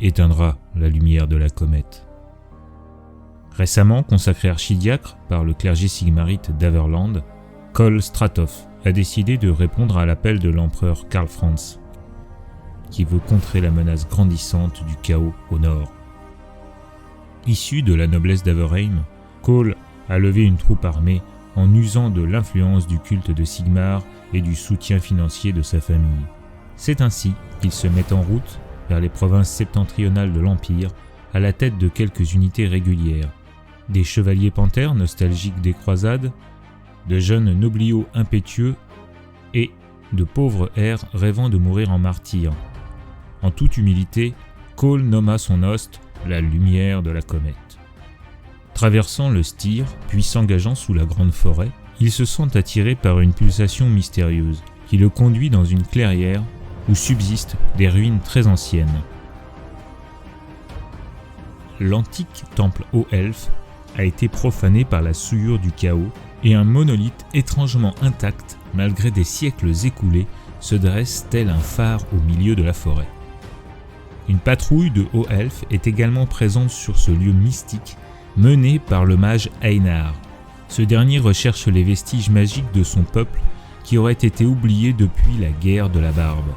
éteindra la lumière de la comète. Récemment consacré archidiacre par le clergé sigmarite d'Averland, Cole Stratoff a décidé de répondre à l'appel de l'empereur Karl Franz, qui veut contrer la menace grandissante du chaos au nord. Issu de la noblesse d'Averheim, Cole a levé une troupe armée en usant de l'influence du culte de Sigmar et du soutien financier de sa famille. C'est ainsi qu'il se met en route vers les provinces septentrionales de l'Empire à la tête de quelques unités régulières, des chevaliers panthères nostalgiques des croisades, de jeunes nobliaux impétueux et de pauvres hères rêvant de mourir en martyrs. En toute humilité, Cole nomma son hoste la lumière de la comète. Traversant le Styr, puis s'engageant sous la grande forêt, il se sent attiré par une pulsation mystérieuse qui le conduit dans une clairière où subsistent des ruines très anciennes. L'antique temple aux elfes a été profané par la souillure du chaos et un monolithe étrangement intact, malgré des siècles écoulés, se dresse tel un phare au milieu de la forêt. Une patrouille de hauts elfes est également présente sur ce lieu mystique, menée par le mage Einar. Ce dernier recherche les vestiges magiques de son peuple qui aurait été oublié depuis la guerre de la Barbe.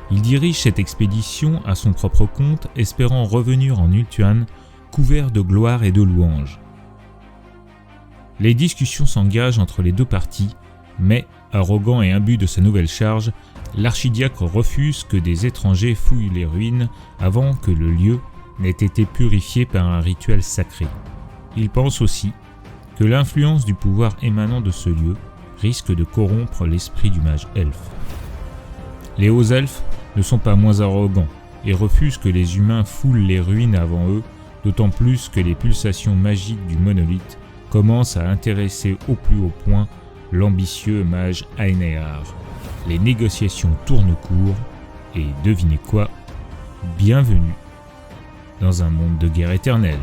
Il dirige cette expédition à son propre compte, espérant revenir en Ulthuan couvert de gloire et de louanges. Les discussions s'engagent entre les deux parties, mais, arrogant et imbu de sa nouvelle charge, l'archidiacre refuse que des étrangers fouillent les ruines avant que le lieu n'ait été purifié par un rituel sacré. Il pense aussi que l'influence du pouvoir émanant de ce lieu risque de corrompre l'esprit du mage elfe. Les hauts elfes ne sont pas moins arrogants et refusent que les humains foulent les ruines avant eux, d'autant plus que les pulsations magiques du monolithe commencent à intéresser au plus haut point l'ambitieux mage Einar. Les négociations tournent court et devinez quoi ? Bienvenue dans un monde de guerre éternelle.